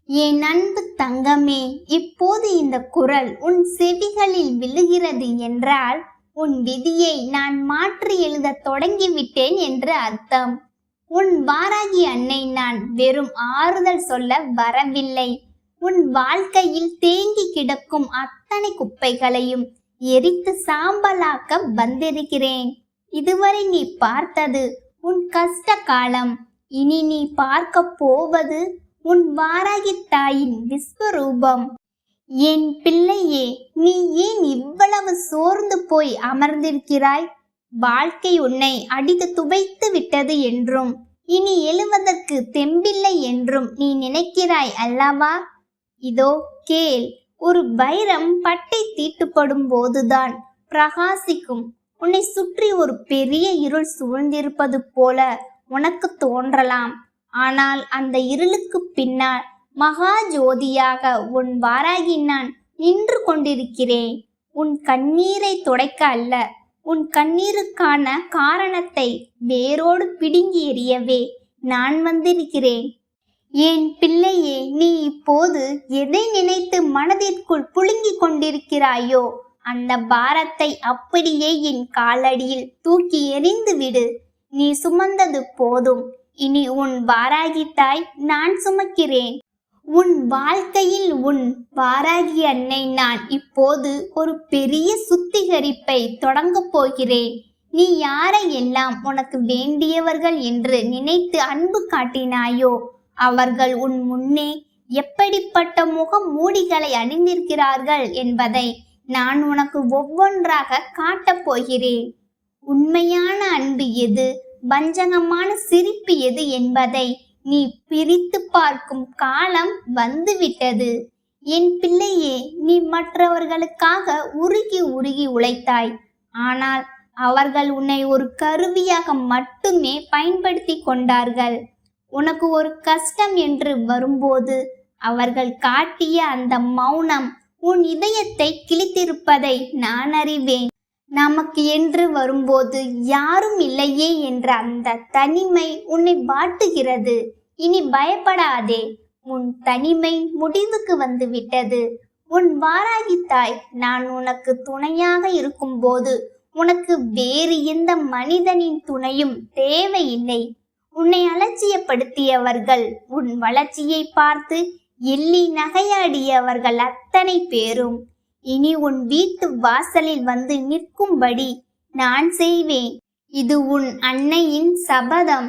என் அன்பு தங்கமே, இப்போது இந்த குரல் உன் செவிகளில் விழுகிறது என்றால் உன் விதியை நான் மாற்றி எழுத தொடங்கிவிட்டேன் என்று அர்த்தம். உன் வாராகி அன்னை நான் வெறும் ஆறுதல் சொல்ல வரவில்லை. உன் வாழ்க்கையில் தேங்கி கிடக்கும் அத்தனை குப்பைகளையும் எரித்து சாம்பலாக்க வந்திருக்கிறேன். இதுவரை நீ பார்த்தது உன் கஷ்ட காலம். இனி நீ பார்க்க போவது உன் வாராகி தாயின் விஸ்வரூபம். என் பிள்ளையே, நீ ஏன் இவ்வளவு சோர்ந்து போய் அமர்ந்திருக்கிறாய்? வாழ்க்கை உன்னை அடித்து துவைத்து விட்டது என்றும் இனி எழுவதற்கு தெம்பில்லை என்றும் நீ நினைக்கிறாய் அல்லவா? இதோ கேள், ஒரு வைரம் பட்டை தீட்டுப்படும் போதுதான் பிரகாசிக்கும். உன்னை சுற்றி ஒரு பெரிய இருள் சூழ்ந்திருப்பது போல உனக்கு தோன்றலாம். ஆனால் அந்த இருளுக்கு பின்னால் மகா ஜோதியாக உன் வாராகி நான் நின்று கொண்டிருக்கிறேன். உன் கண்ணீரை துடைக்க அல்ல, உன் கண்ணீருக்கான காரணத்தை வேரோடு பிடுங்கி எறியவே நான் வந்திருக்கிறேன். என் பிள்ளையே, நீ இப்போது எதை நினைத்து மனதிற்குள் புழுங்கிக் கொண்டிருக்கிறாயோ அந்த பாரத்தை அப்படியே என் காலடியில் தூக்கி எறிந்து விடு. நீ சுமந்தது போதும். இனி உன் வாராகி தாய் நான் சுமக்கிறேன். உன் வாழ்க்கையில் உன் வாராகி அன்னை நான் இப்போது ஒரு பெரிய சுத்திகரிப்பை தொடங்கப் போகிறேன். நீ யாரை எல்லாம் உனக்கு வேண்டியவர்கள் என்று நினைத்து அன்பு காட்டினாயோ அவர்கள் உன் முன்னே எப்படிப்பட்ட முக மூடிகளை அணிந்திருக்கிறார்கள் என்பதை நான் உனக்கு ஒவ்வொன்றாக காட்டப் போகிறேன். உண்மையான அன்பு எது, வஞ்சகமான சிரிப்பு எது என்பதை நீ பிரித்து பார்க்கும் காலம் வந்துவிட்டது. என் பிள்ளையே, நீ மற்றவர்களுக்காக உருகி உருகி உழைத்தாய். ஆனால் அவர்கள் உன்னை ஒரு கருவியாக மட்டுமே பயன்படுத்தி கொண்டார்கள். உனக்கு ஒரு கஷ்டம் என்று வரும்போது அவர்கள் காட்டிய அந்த மௌனம் உன் இதயத்தை கிழித்திருப்பதை நான் அறிவேன். நமக்கு என்று வரும்போது யாரும் இல்லையே என்ற அந்த தனிமை உன்னை வாட்டுகிறது. இனி பயப்படாதே, உன் தனிமை முடிவுக்கு வந்து விட்டது. உன் வாராகி தாய் நான் உனக்கு துணையாக இருக்கும்போது உனக்கு வேறு எந்த மனிதனின் துணையும் தேவையில்லை. உன்னை அலட்சியப்படுத்தியவர்கள், உன் வளர்ச்சியை பார்த்து எள்ளி நகையாடியவர்கள் அத்தனை பேரும் இனி உன் வீட்டு வாசலில் வந்து நிற்கும்படி நான் செய்வேன். இது உன் அன்னையின் சபதம்.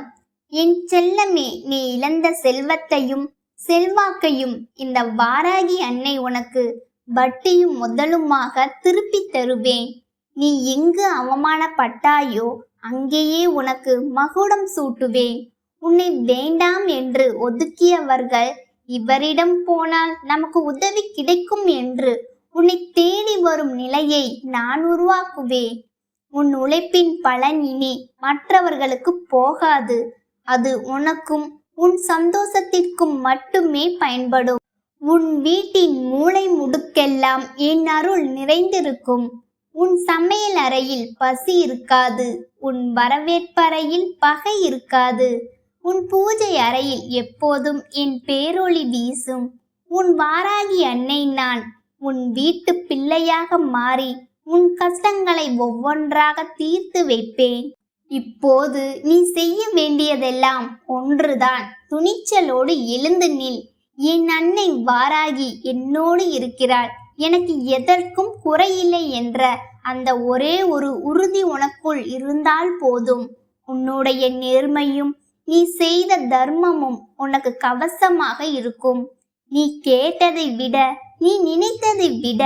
என் செல்லமே, நீ இழந்த செல்வத்தையும் செல்வாக்கையும் இந்த வாராகி அன்னை உனக்கு வட்டியும் முதலுமாக திருப்பி தருவேன். நீ எங்கு அவமானப்பட்டாயோ அங்கேயே உனக்கு மகுடம் சூட்டுவேன். உன்னை வேண்டாம் என்று ஒதுக்கியவர்கள் இவரிடம் போனால் நமக்கு உதவி கிடைக்கும் என்று உன்னை தேடி வரும் நிலையை நான் உருவாக்குவேன். உன் உழைப்பின் பலன் இனி மற்றவர்களுக்கு போகாது. அது உனக்கும் உன் சந்தோஷத்திற்கும் மட்டுமே பயன்படும். உன் வீட்டின் மூளை முடுக்கெல்லாம் என் அருள் நிறைந்திருக்கும். உன் சமையல் அறையில் பசி இருக்காது. உன் வரவேற்பறையில் பகை இருக்காது. உன் பூஜை அறையில் எப்போதும் என் பேரொளி வீசும். உன் வாராகி அன்னை நான் உன் வீட்டு பிள்ளையாக மாறி உன் கஷ்டங்களை ஒவ்வொன்றாக தீர்த்து வைப்பேன். இப்போது நீ செய்ய வேண்டியதெல்லாம் ஒன்றுதான். துணிச்சலோடு எழுந்து நில். என் அன்னை வாராகி என்னோடு இருக்கிறாள், எனக்கு எதற்கும் குறையில்லை என்ற அந்த ஒரே ஒரு உறுதி உனக்குள் இருந்தால் போதும். உன்னுடைய நேர்மையும் நீ செய்த தர்மமும் உனக்கு கவசமாக இருக்கும். நீ கேட்டதை விட, நீ நினைத்ததை விட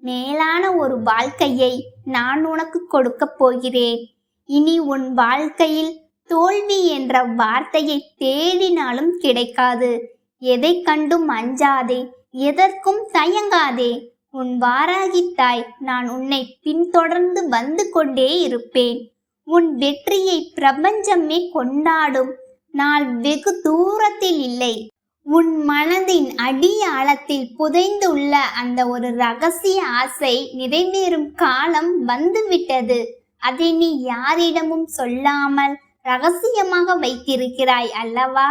மேலான ஒரு வாழ்க்கையை நான் உனக்கு கொடுக்க போகிறேன். இனி உன் வாழ்க்கையில் தோல்வி என்ற வார்த்தையை தேடினாலும் கிடைக்காது. எதை கண்டும் அஞ்சாதே, எதற்கும் தயங்காதே. உன் வாராகி தாய் நான் உன்னை பின்தொடர்ந்து வந்து கொண்டே இருப்பேன். உன் வெற்றியை பிரபஞ்சமே கொண்டாடும் நாள் வெகு தூரத்தில் இல்லை. உன் மனதின் அடி ஆழத்தில் புதைந்துள்ள அந்த ஒரு ரகசிய ஆசை நிறைவேறும் காலம் வந்துவிட்டது. அதை நீ யாரிடமும் சொல்லாமல் ரகசியமாக வைத்திருக்கிறாய் அல்லவா?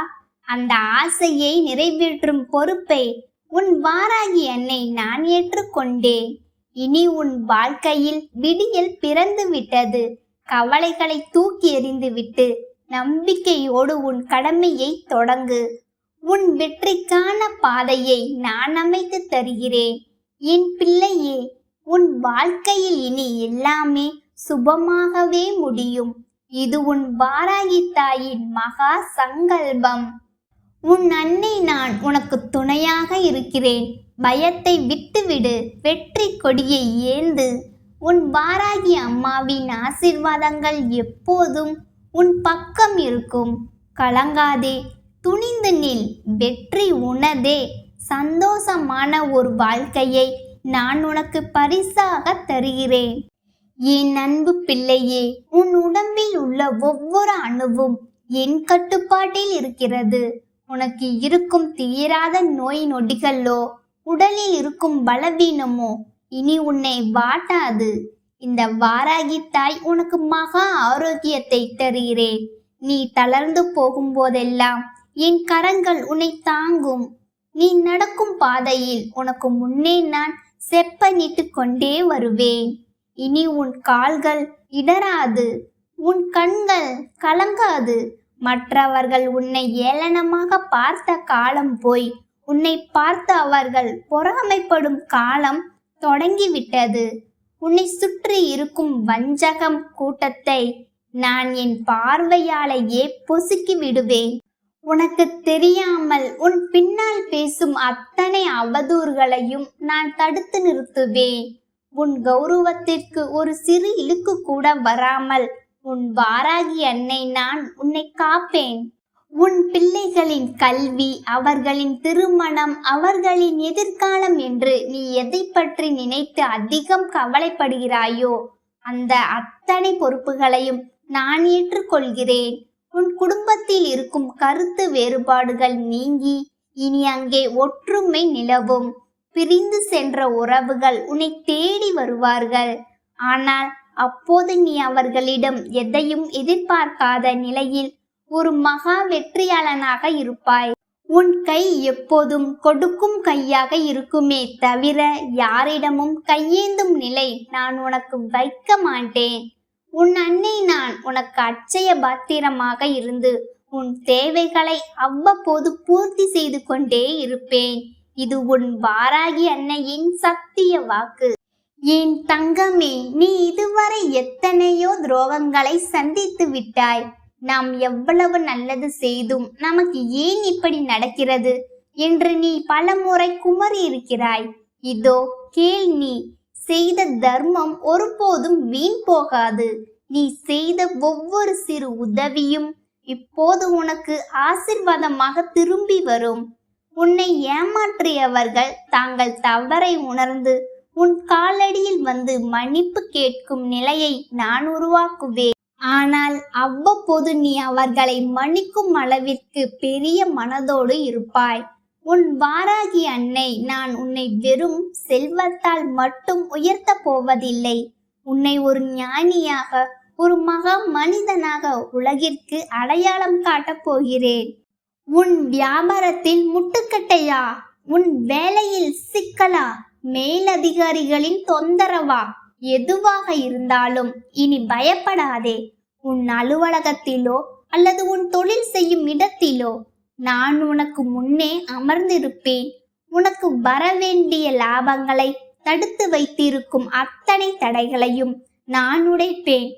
அந்த ஆசையை நிறைவேற்றும் பொறுப்பை உன் வாராகி அன்னை நான் ஏற்றுக்கொண்டேன். இனி உன் வாழ்க்கையில் விடியல் பிறந்து விட்டது. கவலைகளை தூக்கி எறிந்துவிட்டு நம்பிக்கையோடு உன் கடமையை தொடங்கு. உன் வெற்றிக்கான பாதையை நான் அமைத்து தருகிறேன். என் பிள்ளையே, உன் வாழ்க்கையில் இனி எல்லாமே சுபமாகவே முடியும். இது உன் வாராகி தாயின் மகா சங்கல்பம். உன் அன்னை நான் உனக்கு துணையாக இருக்கிறேன். பயத்தை விட்டுவிடு, வெற்றி கொடியை ஏந்து. உன் வாராகி அம்மாவின் ஆசீர்வாதங்கள் எப்போதும் உன் பக்கம் இருக்கும். கலங்காதே, துணிந்து நில். வெற்றி உனதே. சந்தோஷமான ஒரு வாழ்க்கையை நான் உனக்கு பரிசாக தருகிறேன். என் அன்பு பிள்ளையே, உன் உடம்பில் உள்ள ஒவ்வொரு அணுவும் என் கட்டுப்பாட்டில் இருக்கிறது. உனக்கு இருக்கும் தீராத நோய் நொடிகளோ உடலில் இருக்கும் பலவீனமோ இனி உன்னை வாட்டாது. இந்த வாராகி தாய் உனக்கு மகா ஆரோக்கியத்தை தருகிறேன். நீ தளர்ந்து போகும்போதெல்லாம் என் கரங்கள் உன்னை தாங்கும். நீ நடக்கும் பாதையில் உனக்கு முன்னே நான் செப்பனிட்டு கொண்டே வருவேன். இனி உன் கால்கள் இடராது, உன் கண்கள் கலங்காது. மற்றவர்கள் உன்னை ஏளனமாக பார்த்த காலம் போய் உன்னை பார்த்து அவர்கள் பொறாமைப்படும் காலம் தொடங்கிவிட்டது. உன்னை சுற்றி இருக்கும் வஞ்சகம் கூட்டத்தை நான் என் பார்வையாலேயே பொசுக்கி விடுவேன். உனக்கு தெரியாமல் உன் பின்னால் பேசும் அத்தனை அவதூறுகளையும் நான் தடுத்து நிறுத்துவேன். உன் கௌரவத்திற்கு ஒரு சிறு இழுக்கு கூட வராமல் உன் வாராகி அன்னை நான் உன்னை காப்பேன். உன் பிள்ளைகளின் கல்வி, அவர்களின் திருமணம், அவர்களின் எதிர்காலம் என்று நீ எதை பற்றி நினைத்து அதிகம் கவலைப்படுகிறாயோ அந்த அத்தனை பொறுப்புகளையும் நான் ஏற்றுக்கொள்கிறேன். உன் குடும்பத்தில் இருக்கும் கருத்து வேறுபாடுகள் நீங்கி இனி அங்கே ஒற்றுமை நிலவும். பிரிந்து சென்ற உறவுகள் உன்னை தேடி வருவார்கள். ஆனால் அப்போது நீ அவர்களிடம் எதையும் எதிர்பார்க்காத நிலையில் ஒரு மகா வெற்றியாளனாக இருப்பாய். உன் கை எப்போதும் கொடுக்கும் கையாக இருக்குமே தவிர யாரிடமும் கையேந்தும் நிலை நான் உனக்கு வைக்க மாட்டேன். உன் அன்னை நான் உனக்கு அட்சய பாத்திரமாக இருந்து உன் தேவைகளை அவ்வப்போது பூர்த்தி செய்து கொண்டே இருப்பேன். இது உன் வாராகி அன்னையின் சத்திய வாக்கு. என் தங்கமே, நீ இதுவரை எத்தனையோ துரோகங்களை சந்தித்து விட்டாய். நாம் எவ்வளவு நல்லது செய்தும் நமக்கு ஏன் இப்படி நடக்கிறது என்று நீ பலமுறை குமறி இருக்கிறாய். இதோ கேள், நீ செய்த தர்மம் ஒருபோதும் வீண் போகாது. நீ செய்த ஒவ்வொரு சிறு உதவியும் இப்போது உனக்கு ஆசீர்வாதமாக திரும்பி வரும். உன்னை ஏமாற்றியவர்கள் தாங்கள் தவறை உணர்ந்து உன் காலடியில் வந்து மன்னிப்பு கேட்கும் நிலையை நான் உருவாக்குவேன். ஆனால் அவ்வப்போது நீ அவர்களை மன்னிக்கும் அளவிற்கு பெரிய மனதோடு இருப்பாய். உன் வாராகி அன்னை நான் உன்னை வெறும் செல்வத்தால் மட்டும் உயர்த்த போவதில்லை. உன்னை ஒரு ஞானியாக, ஒரு மகா மனிதனாக உலகிற்கு அடையாளம் காட்டப் போகிறேன். உன் வியாபாரத்தில் முட்டுக்கட்டையா? உன் வேலையில் சிக்கலா? மேலதிகாரிகளின் தொந்தரவா? எதுவாக இருந்தாலும் இனி பயப்படாதே. உன் அலுவலகத்திலோ அல்லது உன் தொழில் செய்யும் இடத்திலோ நான் உனக்கு முன்னே அமர்ந்திருப்பேன். உனக்கு வரவேண்டிய லாபங்களை தடுத்து வைத்திருக்கும் அத்தனை தடைகளையும் நான் உடைப்பேன்.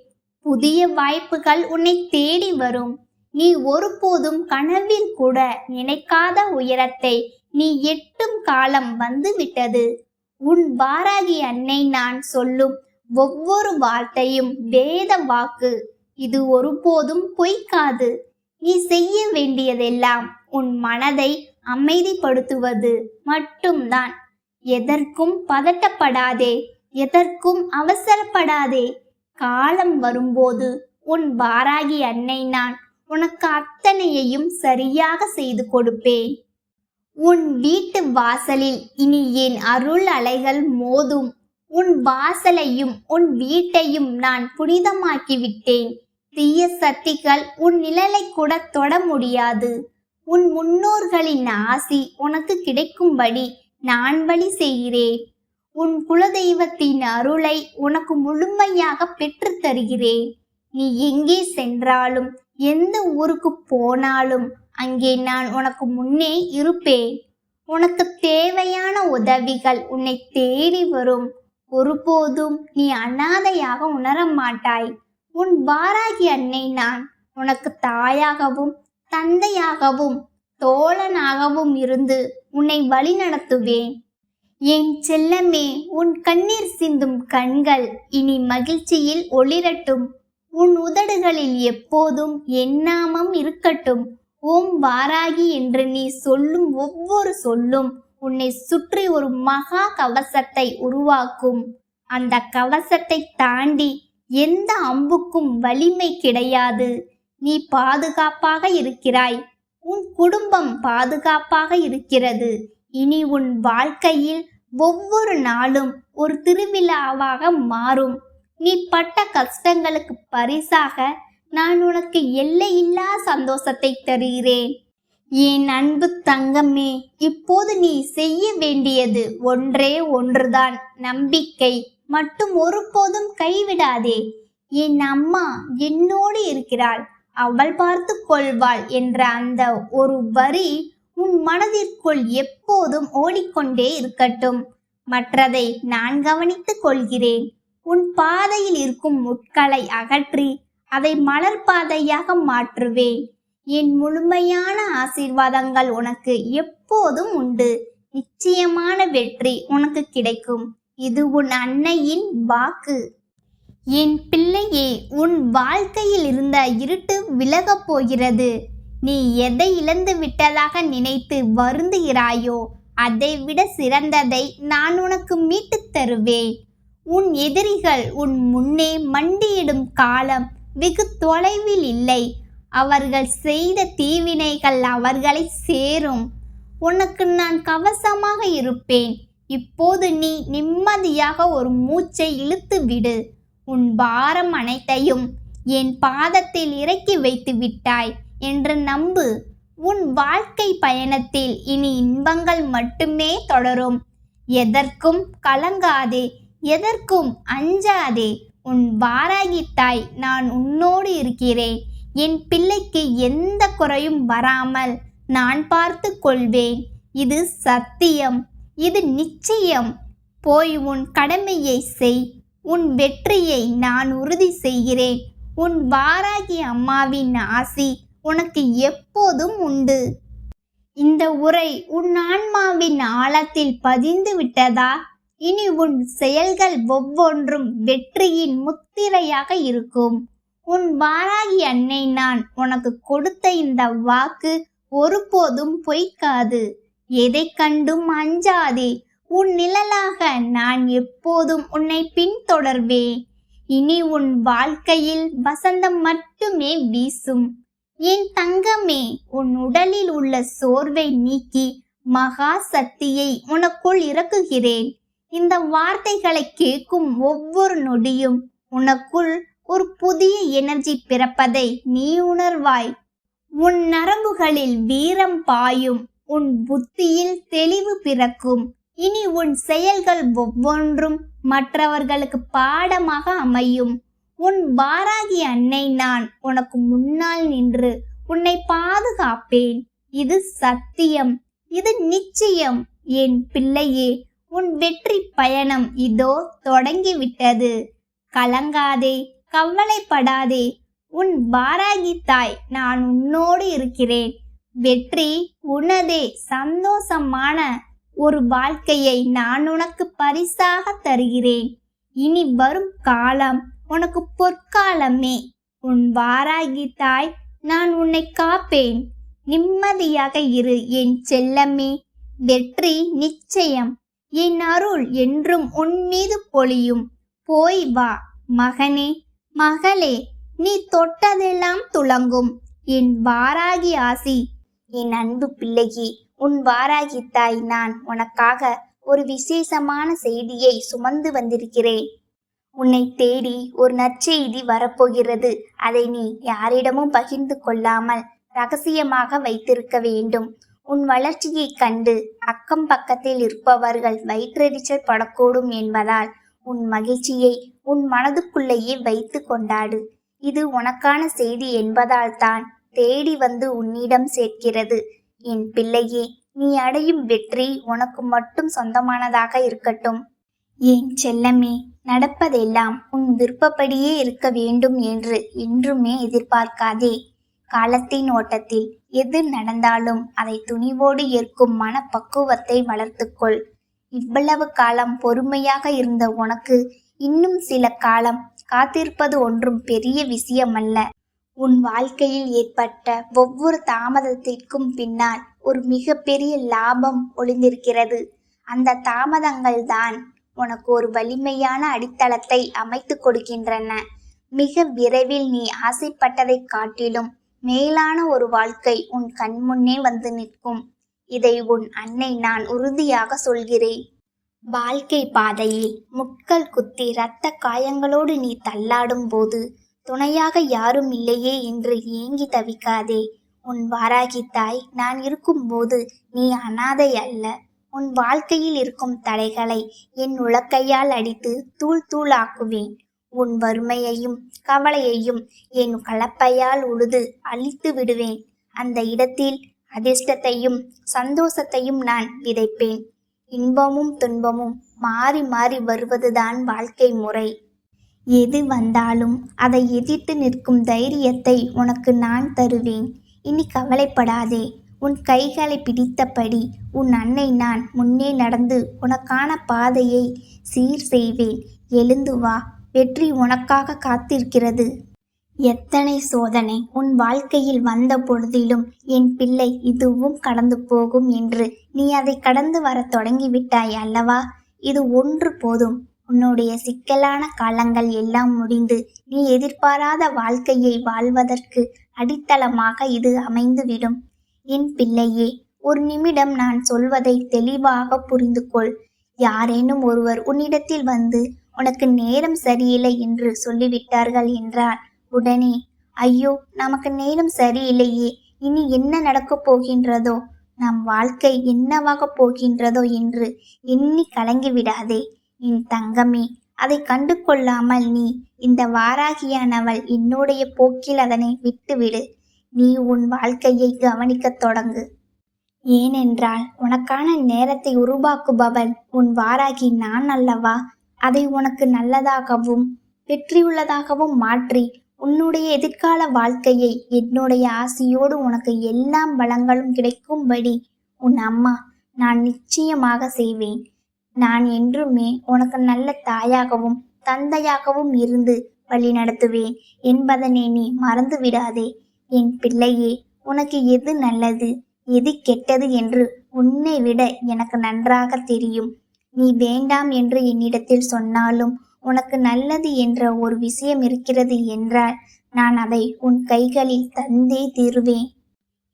புதிய வாய்ப்புகள் உன்னை தேடி வரும். நீ ஒருபோதும் கனவில் கூட நினைக்காத உயரத்தை நீ எட்டும் காலம் வந்து விட்டது. உன் வாராகி அன்னை நான் சொல்லும் ஒவ்வொரு வார்த்தையும் வேத வாக்கு. இது ஒருபோதும் பொய்க்காது. நீ செய்ய வேண்டியதெல்லாம் உன் மனதை அமைதிப்படுத்துவது மட்டும்தான். எதற்கும் பதட்டப்படாதே, எதற்கும் அவசரப்படாதே. காலம் வரும்போது உன் வாராகி அன்னை நான் உனக்கு அத்தனையையும் சரியாக செய்து கொடுப்பேன். உன் வீட்டு வாசலில் இனி என் அருள் அலைகள் மோதும். உன் வாசலையும் உன் வீட்டையும் நான் புனிதமாக்கி விட்டேன். தீய சக்திகள் உன் நிழலை கூட தொட முடியாது. உன் முன்னோர்களின் ஆசி உனக்கு கிடைக்கும்படி நான் வழி செய்கிறேன். உன் குலதெய்வத்தின் அருளை உனக்கு முழுமையாக பெற்று தருகிறேன். நீ எங்கே சென்றாலும் எந்த ஊருக்கு போனாலும் அங்கே நான் உனக்கு முன்னே இருப்பேன். உனக்கு தேவையான உதவிகள் உன்னை தேடி வரும். ஒருபோதும் நீ அனாதையாக உணர மாட்டாய். உன் வாராகி அன்னை நான் உனக்கு தாயாகவும் தந்தையாகவும் தோழனாகவும் இருந்து உன்னை வழிநடத்துவேன். என் செல்லமே, உன் கண்ணீர் சிந்தும் கண்கள் இனி மகிழ்ச்சியில் ஒளிரட்டும். உன் உதடுகளில் எப்போதும் என் நாமம் இருக்கட்டும். ஓம் வாராகி என்று நீ சொல்லும் ஒவ்வொரு சொல்லும் உன்னை சுற்றி ஒரு மகா கவசத்தை உருவாக்கும். அந்த கவசத்தை தாண்டி எந்த அம்புக்கும் வலிமை கிடையாது. நீ பாதுகாப்பாக இருக்கிறாய். உன் குடும்பம் பாதுகாப்பாக இருக்கிறது. இனி உன் வாழ்க்கையில் ஒவ்வொரு நாளும் ஒரு திருவிழாவாக மாறும். நீ பட்ட கஷ்டங்களுக்கு பரிசாக நான் உனக்கு எல்லையில்லா சந்தோஷத்தை தருகிறேன். என் அன்பு தங்கமே, இப்போது நீ செய்ய வேண்டியது ஒன்றே ஒன்றுதான், நம்பிக்கை மட்டும். ஒருபோதும் கைவிடாதே. என் அம்மா என்னோடு இருக்கிறாள், அவள் பார்த்து கொள்வாள் என்ற அந்த ஒரு வரி உன் மனதிற்குள் எப்போதும் ஓடிக்கொண்டே இருக்கட்டும். மற்றதை நான் கவனித்துக் கொள்கிறேன். உன் பாதையில் இருக்கும் முட்களை அகற்றி அதை மலர் பாதையாக மாற்றுவேன். என் முழுமையான ஆசீர்வாதங்கள் உனக்கு எப்போதும் உண்டு. நிச்சயமான வெற்றி உனக்கு கிடைக்கும். இது உன் அன்னையின் வாக்கு. என் பிள்ளையே, உன் வாழ்க்கையில் இருந்த இருட்டு விலகப் போகிறது. நீ எதை இழந்து விட்டதாக நினைத்து வருந்துகிறாயோ அதை விட சிறந்ததை நான் உனக்கு மீட்டுத் தருவேன். உன் எதிரிகள் உன் முன்னே மண்டியிடும் காலம் வெகு தொலைவில் இல்லை. அவர்கள் செய்த தீவினைகள் அவர்களை சேரும். உனக்கு நான் கவசமாக இருப்பேன். இப்போது நீ நிம்மதியாக ஒரு மூச்சை இழுத்து விடு. உன் பாரம் அனைத்தையும் என் பாதத்தில் இறக்கி வைத்து விட்டாய் என்று நம்பு. உன் வாழ்க்கை பயணத்தில் இனி இன்பங்கள் மட்டுமே தொடரும். எதற்கும் கலங்காதே, எதற்கும் அஞ்சாதே. உன் வாராகி தாய் நான் உன்னோடு இருக்கிறேன். என் பிள்ளைக்கு எந்த குறையும் வராமல் நான் பார்த்து கொள்வேன். இது சத்தியம், இது நிச்சயம். போய் உன் கடமையை செய். உன் வெற்றியை நான் உறுதி செய்கிறேன். உன் வாராகி அம்மாவின் ஆசி உனக்கு எப்போதும் உண்டு. இந்த உரை உன் ஆன்மாவின் ஆழத்தில் பதிந்து விட்டதா? இனி உன் செயல்கள் ஒவ்வொன்றும் வெற்றியின் முத்திரையாக இருக்கும். உன் வாராகி அன்னை நான் உனக்கு கொடுத்த இந்த வாக்கு ஒருபோதும் பொய்க்காது. எதை கண்டும் அஞ்சாதே. உன் நிழலாக நான் எப்போதும் உன்னை பின்தொடர்வேன். இனி உன் வாழ்க்கையில் வசந்தம் மட்டுமே வீசும். என் தங்கமே, உன் உடலில் உள்ள சோர்வை நீக்கி மகா சக்தியை உனக்குள் இறக்குகிறேன். இந்த வார்த்தைகளை கேட்கும் ஒவ்வொரு நொடியும் உனக்குள் ஒரு புதிய எனர்ஜி பிறப்பதை நீ உணர்வாய். உன் நரம்புகளில் வீரம் பாயும். உன் புத்தியில் தெளிவு பிறக்கும். இனி உன் செயல்கள் ஒவ்வொன்றும் மற்றவர்களுக்கு பாடமாக அமையும். உன் வாராகி அன்னை நான் உனக்கு முன்னால் நின்று உன்னை பாதுகாப்பேன். இது சத்தியம், இது நிச்சயம். என் பிள்ளையே, உன் வெற்றி பயணம் இதோ தொடங்கிவிட்டது. கலங்காதே, கவலைப்படாதே. உன் வாராகி தாய் நான் உன்னோடு இருக்கிறேன். வெற்றி உனதே. சந்தோஷமான ஒரு வாழ்க்கையை நான் உனக்கு பரிசாக தருகிறேன். இனி வரும் காலம் உனக்கு பொற்காலமே. உன் வாராகி தாய் நான் உன்னை காப்பேன். நிம்மதியாக இரு என் செல்லமே. வெற்றி நிச்சயம். என் அருள் என்றும் உன் மீது பொழியும். போய் வா மகனே, மகளே. நீ தொட்டதெல்லாம் துலங்கும். என் வாராகி ஆசி. என் அன்பு பிள்ளையே, உன் வாராகி தாய் நான் உனக்காக ஒரு விசேஷமான செய்தியை சுமந்து வந்திருக்கிறேன். உன்னை தேடி ஒரு நற்செய்தி வரப்போகிறது. அதை நீ யாரிடமும் பகிர்ந்து கொள்ளாமல் ரகசியமாக வைத்திருக்க வேண்டும். உன் வளர்ச்சியை கண்டு அக்கம் பக்கத்தில் இருப்பவர்கள் வயிற்றெரிச்சல் படக்கூடும் என்பதால் உன் மகிழ்ச்சியை உன் மனதுக்குள்ளேயே வைத்து கொண்டாடு. இது உனக்கான செய்தி என்பதால் தான் தேடி வந்து உன்னிடம் சேர்க்கிறது. என் பிள்ளையே, நீ அடையும் வெற்றி உனக்கு மட்டும் சொந்தமானதாக இருக்கட்டும். ஏன் செல்லமே, நடப்பதெல்லாம் உன் விருப்பப்படியே இருக்க வேண்டும் என்று என்றுமே எதிர்பார்க்காதே. காலத்தின் ஓட்டத்தில் எது நடந்தாலும் அதை துணிவோடு ஏற்கும் மனப்பக்குவத்தை வளர்த்துக்கொள். இவ்வளவு காலம் பொறுமையாக இருந்த உனக்கு இன்னும் சில காலம் காத்திருப்பது ஒன்றும் பெரிய விஷயமல்ல. உன் வாழ்க்கையில் ஏற்பட்ட ஒவ்வொரு தாமதத்திற்கும் பின்னால் ஒரு மிகப்பெரிய லாபம் ஒளிந்திருக்கிறது. அந்த தாமதங்கள் தான் உனக்கு ஒரு வலிமையான அடித்தளத்தை அமைத்து கொடுக்கின்றன. மிக விரைவில் நீ ஆசைப்பட்டதை காட்டிலும் மேலான ஒரு வாழ்க்கை உன் கண்முன்னே வந்து நிற்கும். இதை உன் அன்னை நான் உறுதியாக சொல்கிறேன். வாழ்க்கை பாதையில் முட்கள் குத்தி இரத்த காயங்களோடு நீ தள்ளாடும் போது துணையாக யாரும் இல்லையே என்று ஏங்கி தவிக்காதே. உன் வாராகி தாய் நான் இருக்கும்போது நீ அனாதை அல்ல. உன் வாழ்க்கையில் இருக்கும் தடைகளை என் உலக்கையால் அடித்து தூள் தூள் ஆக்குவேன். உன் வறுமையையும் கவலையையும் என் கலப்பையால் உழுது அழித்து விடுவேன். அந்த இடத்தில் அதிர்ஷ்டத்தையும் சந்தோஷத்தையும் நான் விதைப்பேன். இன்பமும் துன்பமும் மாறி மாறி வருவதுதான் வாழ்க்கை முறை. எது வந்தாலும் அதை எதிர்த்து நிற்கும் தைரியத்தை உனக்கு நான் தருவேன். இனி கவலைப்படாதே. உன் கைகளை பிடித்தபடி உன் அன்னை நான் முன்னே நடந்து உனக்கான பாதையை சீர் செய்வேன். எழுந்து வா, வெற்றி உனக்காக காத்திருக்கிறது. எத்தனை சோதனை உன் வாழ்க்கையில் வந்த பொழுதிலும் என் பிள்ளை இதுவும் கடந்து போகும் என்று நீ அதை கடந்து வர தொடங்கிவிட்டாய் அல்லவா? இது ஒன்று போதும். உன்னுடைய சிக்கலான காலங்கள் எல்லாம் முடிந்து நீ எதிர்பாராத வாழ்க்கையை வாழ்வதற்கு அடித்தளமாக இது அமைந்துவிடும். என் பிள்ளையே, ஒரு நிமிடம் நான் சொல்வதை தெளிவாக புரிந்து கொள். யாரேனும் ஒருவர் உன்னிடத்தில் வந்து உனக்கு நேரம் சரியில்லை என்று சொல்லிவிட்டார்கள் என்றால் உடனே ஐயோ, நமக்கு நேரம் சரியில்லையே, இனி என்ன நடக்கப் போகின்றதோ, நம் வாழ்க்கை என்னவாக போகின்றதோ என்று எண்ணி கலங்கிவிடாதே. என் தங்கமே, அதை கண்டு கொள்ளாமல் நீ இந்த வாராகியானவள் என்னுடைய போக்கில் அதனை விட்டுவிடு. நீ உன் வாழ்க்கையை கவனிக்கத் தொடங்கு. ஏனென்றால் உனக்கான நேரத்தை உருவாக்குபவள் உன் வாராகி நான் அல்லவா? அதை உனக்கு நல்லதாகவும் வெற்றியுள்ளதாகவும் மாற்றி உன்னுடைய எதிர்கால வாழ்க்கையை என்னுடைய ஆசையோடு உனக்கு எல்லாம் வளங்களும் கிடைக்கும்படி உன் அம்மா நான் நிச்சயமாக செய்வேன். நான் என்றுமே உனக்கு நல்ல தாயாகவும் தந்தையாகவும் இருந்து வழி நடத்துவேன் என்பதனை நீ மறந்து விடாதே. என் பிள்ளையே, உனக்கு எது நல்லது எது கெட்டது என்று உன்னை விட எனக்கு நன்றாக தெரியும். நீ வேண்டாம் என்று என்னிடத்தில் சொன்னாலும் உனக்கு நல்லது என்ற ஒரு விஷயம் இருக்கிறது என்றால் நான் அதை உன் கைகளில் தந்தே தீருவேன்.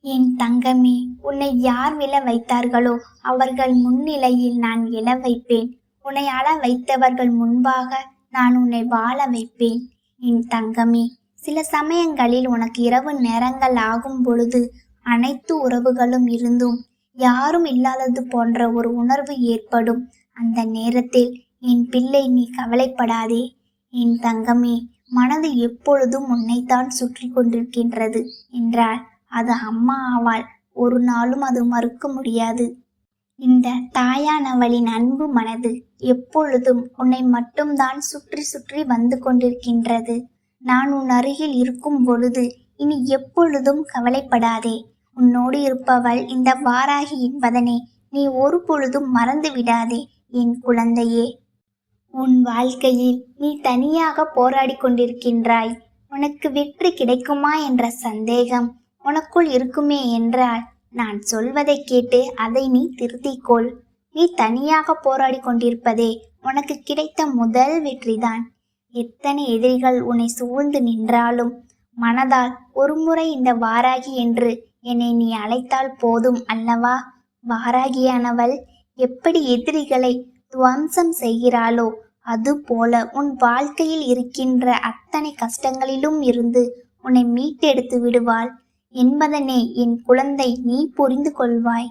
என் தங்கமே, உன்னை யார் விழ வைத்தார்களோ அவர்கள் முன்னிலையில் நான் எழ வைப்பேன். உன்னை அழ வைத்தவர்கள் முன்பாக நான் உன்னை வாழ வைப்பேன். என் தங்கமே, சில சமயங்களில் உனக்கு இரவு நேரங்கள் ஆகும் பொழுது அனைத்து உறவுகளும் இருந்தும் யாரும் இல்லாதது போன்ற ஒரு உணர்வு ஏற்படும். அந்த நேரத்தில் என் பிள்ளை நீ கவலைப்படாதே. என் தங்கமே, மனது எப்பொழுதும் உன்னைத்தான் சுற்றி கொண்டிருக்கின்றது என்றால் அது அம்மா ஆவாள். ஒரு நாளும் அது மறுக்க முடியாது. இந்த தாயானவளின் அன்பு மனது எப்பொழுதும் உன்னை மட்டும்தான் சுற்றி சுற்றி வந்து கொண்டிருக்கின்றது. நான் உன் அருகில் இருக்கும் பொழுது இனி எப்பொழுதும் கவலைப்படாதே. உன்னோடு இருப்பவள் இந்த வாராகி என்பதனை நீ ஒரு பொழுதும் மறந்து விடாதே என் குழந்தையே. உன் வாழ்க்கையில் நீ தனியாக போராடி கொண்டிருக்கின்றாய். உனக்கு வெற்றி கிடைக்குமா என்ற சந்தேகம் உனக்குள் இருக்குமே என்றால் நான் சொல்வதை கேட்டு அதை நீ திருத்திக்கொள். நீ தனியாக போராடி கொண்டிருப்பதே உனக்கு கிடைத்த முதல் வெற்றிதான். எத்தனை எதிரிகள் உன்னை சூழ்ந்து நின்றாலும் மனதால் ஒருமுறை இந்த வாராகி என்று என்னை நீ அழைத்தால் போதும் அல்லவா? வாராகியானவள் எப்படி எதிரிகளை துவம்சம் செய்கிறாளோ அதுபோல உன் வாழ்க்கையில் இருக்கின்ற அத்தனை கஷ்டங்களிலும் இருந்து உன்னை மீட்டெடுத்து விடுவாள். என்பதனை என் குழந்தை நீ புரிந்து கொள்வாய்.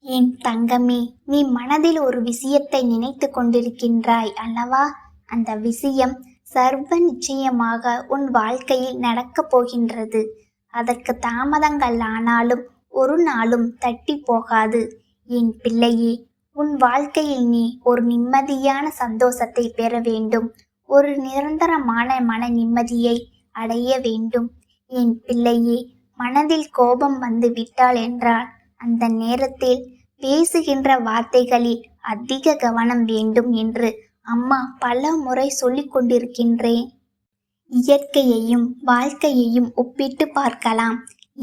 என் தங்கமே, நீ மனதில் ஒரு விஷயத்தை நினைத்து கொண்டிருக்கின்றாய் அல்லவா? அந்த விஷயம் சர்வ நிச்சயமாக உன் வாழ்க்கையில் நடக்கப் போகின்றது. அதற்கு தாமதங்கள் ஆனாலும் ஒரு நாளும் தட்டி போகாது. என் பிள்ளையே, உன் வாழ்க்கையில் நீ ஒரு நிம்மதியான சந்தோஷத்தை பெற வேண்டும். ஒரு நிரந்தரமான மன நிம்மதியை அடைய வேண்டும். என் பிள்ளையே, மனதில் கோபம் வந்து விட்டால் என்றால் அந்த நேரத்தில் பேசுகின்ற வார்த்தைகளில் அதிக கவனம் வேண்டும் என்று அம்மா பல முறை சொல்லிக் கொண்டிருக்கின்றேன். இயற்கையையும் வாழ்க்கையையும் ஒப்பிட்டு பார்க்கலாம்.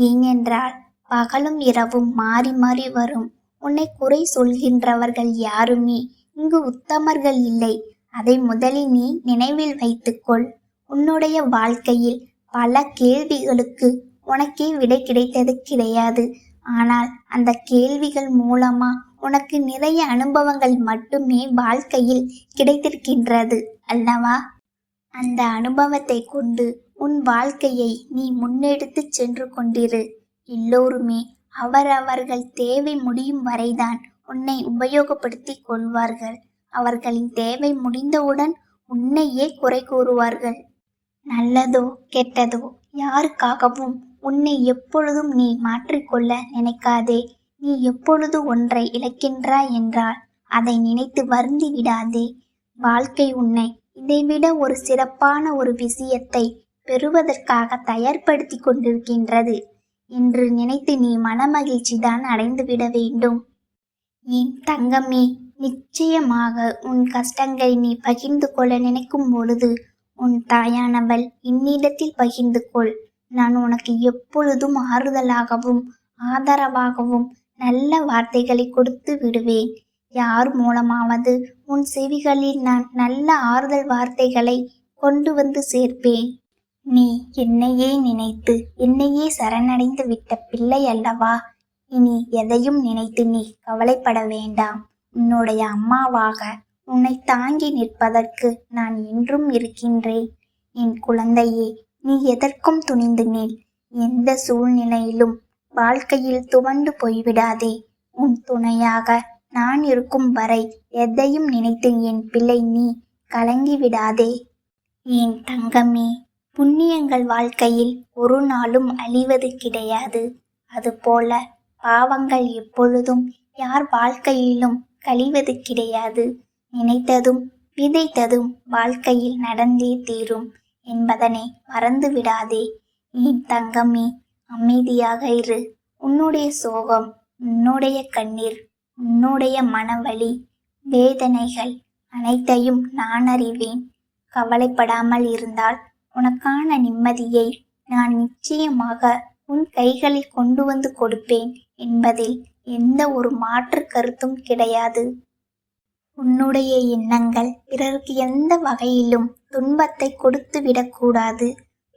ஏனென்றால் பகலும் இரவும் மாறி மாறி வரும். உன்னை குறை சொல்கின்றவர்கள் யாருமே இங்கு உத்தமர்கள் இல்லை. அதை முதலில் நீ நினைவில் வைத்துக்கொள். உன்னுடைய வாழ்க்கையில் பல கேள்விகளுக்கு உனக்கே விடை கிடைத்தது கிடையாது. ஆனால் அந்த கேள்விகள் மூலமா உனக்கு நிறைய அனுபவங்கள் மட்டுமே வாழ்க்கையில் கிடைத்திருக்கின்றது அல்லவா? அந்த அனுபவத்தை கொண்டு உன் வாழ்க்கையை நீ முன்னெடுத்து சென்று கொண்டிரு. எல்லோருமே அவரவர்கள் தேவை முடியும் வரைதான் உன்னை உபயோகப்படுத்தி கொள்வார்கள். அவர்களின் தேவை முடிந்தவுடன் உன்னையே குறை கூறுவார்கள். நல்லதோ கெட்டதோ யாருக்காகவும் உன்னை எப்பொழுதும் நீ மாற்றிக்கொள்ள நினைக்காதே. நீ எப்பொழுது ஒன்றை இழக்கின்றாய் என்றால் அதை நினைத்து வருந்தி விடாதே. வாழ்க்கை உன்னை இதைவிட ஒரு சிறப்பான ஒரு விஷயத்தை பெறுவதற்காக தயார்படுத்தி கொண்டிருக்கின்றது என்று நினைத்து நீ மனமகிழ்ச்சி தான் அடைந்துவிட வேண்டும். என் தங்கமே, நிச்சயமாக உன் கஷ்டங்களை நீ பகிர்ந்து கொள்ள நினைக்கும் பொழுது உன் தாயானவள் என்னிடத்தில் பகிர்ந்து கொள். நான் உனக்கு எப்பொழுதும் ஆறுதலாகவும் ஆதரவாகவும் நல்ல வார்த்தைகளை கொடுத்து விடுவேன். யார் மூலமாவது உன் செவிகளில் நான் நல்ல ஆறுதல் வார்த்தைகளை கொண்டு வந்து சேர்ப்பேன். நீ என்னையே நினைத்து என்னையே சரணடைந்து விட்ட பிள்ளை அல்லவா? இனி எதையும் நினைத்து நீ கவலைப்பட வேண்டாம். உன்னுடைய அம்மாவாக உன்னை தாங்கி நிற்பதற்கு நான் என்றும் இருக்கின்றேன். என் குழந்தையே, நீ எதற்கும் துணிந்து நில். எந்த சூழ்நிலையிலும் வாழ்க்கையில் துவண்டு போய்விடாதே. உன் துணையாக நான் இருக்கும் வரை எதையும் நினைத்து என் பிள்ளை நீ கலங்கி விடாதே. என் தங்கமே, புண்ணியங்கள் வாழ்க்கையில் ஒரு நாளும் அழிவது கிடையாது. அதுபோல பாவங்கள் எப்பொழுதும் யார் வாழ்க்கையிலும் கழிவது கிடையாது. நினைத்ததும் விதைத்ததும் வாழ்க்கையில் நடந்தே தீரும் என்பதனை மறந்து விடாதே. என் தங்கமே, அமைதியாக இரு. உன்னுடைய சோகம், உன்னுடைய கண்ணீர், உன்னுடைய மனவலி, வேதனைகள் அனைத்தையும் நான் அறிவேன். கவலைப்படாமல் இருந்தால் உனக்கான நிம்மதியை நான் நிச்சயமாக உன் கைகளில் கொண்டு வந்து கொடுப்பேன் என்பதில் எந்த ஒரு மாற்று கருத்தும் கிடையாது. உன்னுடைய எண்ணங்கள் பிறருக்கு எந்த வகையிலும் துன்பத்தை கொடுத்து விடக்கூடாது.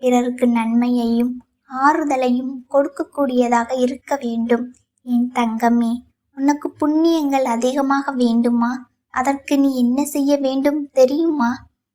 பிறருக்கு நன்மையையும் ஆறுதலையும் கொடுக்கக்கூடியதாக இருக்க வேண்டும். என் தங்கமே, உனக்கு புண்ணியங்கள் அதிகமாக வேண்டுமா? அதற்கு நீ என்ன செய்ய வேண்டும் தெரியுமா?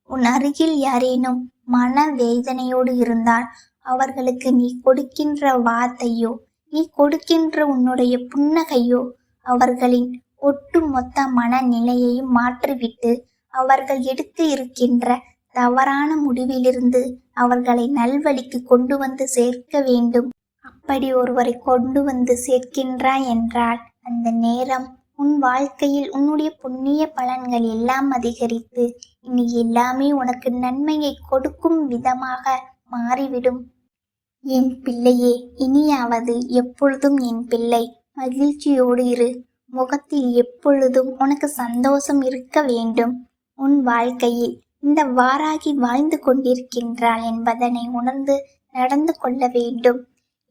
உன் அருகில் யாரேனும் மன வேதனையோடு இருந்தால் அவர்களுக்கு நீ கொடுக்கின்ற வார்த்தையோ, நீ கொடுக்கின்ற உன்னுடைய புன்னகையோ அவர்களின் ஒட்டுமொத்த மனநிலையையும் மாற்றிவிட்டு அவர்கள் எடுத்து இருக்கின்ற தவறான முடிவிலிருந்து அவர்களை நல்வழிக்கு கொண்டு வந்து சேர்க்க வேண்டும். அப்படி ஒருவரை கொண்டு வந்து சேர்க்கின்றாய் என்றால் அந்த நேரம் உன் வாழ்க்கையில் உன்னுடைய புண்ணிய பலன்கள் எல்லாம் அதிகரித்து இனி எல்லாமே உனக்கு நன்மையை கொடுக்கும் விதமாக மாறிவிடும். என் பிள்ளையே, இனியாவது எப்பொழுதும் என் பிள்ளை மகிழ்ச்சியோடு இரு. முகத்தில் எப்பொழுதும் உனக்கு சந்தோஷம் இருக்க வேண்டும். உன் வாழ்க்கையில் இந்த வாராகி வாழ்ந்து கொண்டிருக்கின்றாள் என்பதனை உணர்ந்து நடந்து கொள்ள வேண்டும்.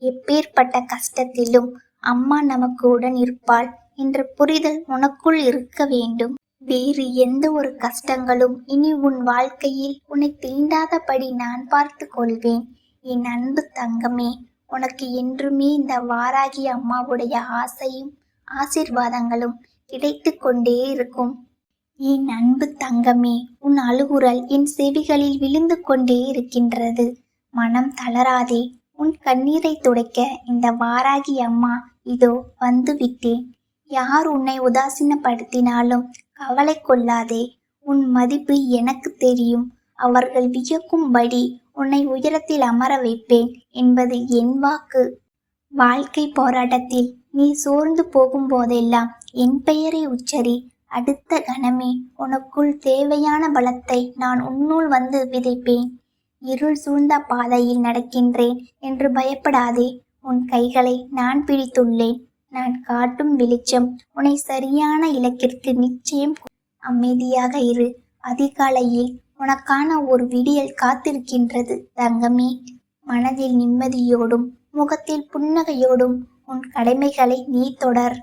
எப்பேற்பட்ட கஷ்டத்திலும் அம்மா நமக்கு உடன் இருப்பாள் என்ற புரிதல் உனக்குள் இருக்க வேண்டும். வேறு எந்த ஒரு கஷ்டங்களும் இனி உன் வாழ்க்கையில் உன்னை தீண்டாதபடி நான் பார்த்து கொள்வேன். என் அன்பு தங்கமே, உனக்கு என்றுமே இந்த வாராகி அம்மாவுடைய ஆசையும் ஆசீர்வாதங்களும் கிடைத்து கொண்டே இருக்கும். என் அன்பு தங்கமே, உன் அழுகுரல் என் செவிகளில் விழுந்து கொண்டே இருக்கின்றது. மனம் தளராதே. உன் கண்ணீரை துடைக்க இந்த வாராகி அம்மா இதோ வந்து விட்டேன். யார் உன்னை உதாசீனப்படுத்தினாலும் கவலை கொள்ளாதே. உன் மதிப்பு எனக்கு தெரியும். அவர்கள் வியக்கும்படி உன்னை உயரத்தில் அமர வைப்பேன் என்பது என் வாக்கு. வாழ்க்கை போராட்டத்தில் நீ சோர்ந்து போகும்போதெல்லாம் என் பெயரை உச்சரி. அடுத்த கணமே உனக்குள் தேவையான பலத்தை நான் உன்னுள் வந்து விதைப்பேன். இருள் சூழ்ந்த பாதையில் நடக்கின்றேன் என்று பயப்படாதே. உன் கைகளை நான் பிடித்துள்ளேன். நான் காட்டும் வெளிச்சம் உன்னை சரியான இலக்கிற்கு நிச்சயம். அமைதியாக இரு. அதிகாலையில் உனக்கான ஒரு விடியல் காத்திருக்கின்றது தங்கமே. மனதில் நிம்மதியோடும் முகத்தில் புன்னகையோடும் உன் கடமைகளை நீ தொடர்.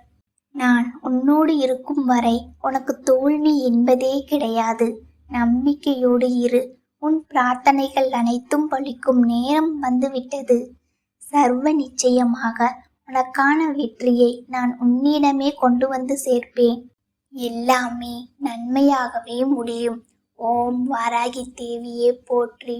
நான் உன்னோடு இருக்கும் வரை உனக்கு தோல்வி என்பதே கிடையாது. நம்பிக்கையோடு இரு. உன் பிரார்த்தனைகள் அனைத்தும் பலிக்கும் நேரம் வந்துவிட்டது. சர்வ நிச்சயமாக உனக்கான வெற்றியை நான் உன்னிடமே கொண்டு வந்து சேர்ப்பேன். எல்லாமே நன்மையாகவே முடியும். ஓம் வாராகி தேவியே போற்றி.